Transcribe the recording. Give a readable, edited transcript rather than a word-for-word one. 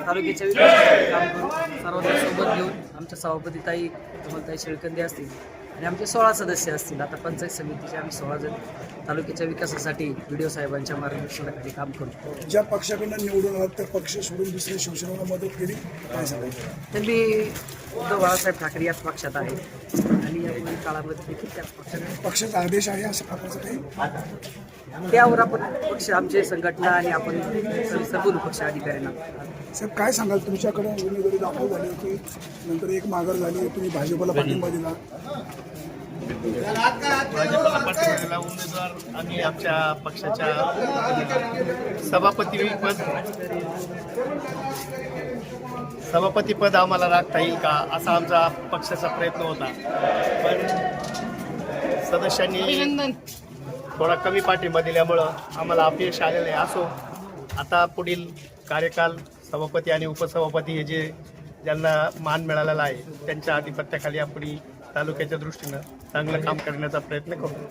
तालुक्याच्या विकासासाठी काम करू सर्वांना सोबत घेऊन आमच्या सभापती ताई कमलताई शेळकंदे असतील आणि आमचे 16 सदस्य असतील. आता पंचायत समितीचे आम्ही 16 जण तालुक्याच्या विकासासाठी व्हिडिओ साहेबांच्या मार्गदर्शनाखाली काम करू. ज्या पक्षाकडनं निवडून आला त्या पक्ष सोडून दुसऱ्या शिवसेनेला मदत केली काय सांगायचं? त्यांनी उद्धव बाळासाहेब ठाकरे याच पक्षात आहेत आणि या काळामध्ये देखील त्याच पक्षात पक्षाचा आदेश आहे असं प्रकारचं काही? त्यावर आपण पक्ष आमचे संघटना आणि आपण सर्व पक्ष अधिकाऱ्यांना. साहेब काय सांगाल, तुमच्याकडे उमेदवारी दाखल झाली होती, नंतर एक माघार झाली, तुम्ही भाजपला पाठिंबा दिला. भाजपला पाठिंबा उमेदवार आणि आमच्या पक्षाच्या सभापतीपद आम्हाला राखता येईल का असा आमचा पक्षाचा प्रयत्न होता, पण सदस्यांनी थोडा कमी पाठिंबा दिल्यामुळं आम्हाला अपयश आलेलं आहे. असो, आता पुढील कार्यकाल सभापती आणि उपसभापती हे जे ज्यांना मान मिळालेला आहे त्यांच्या आधिपत्याखाली आपण तालुक्याच्या दृष्टीनं चांगलं काम करण्याचा प्रयत्न करू.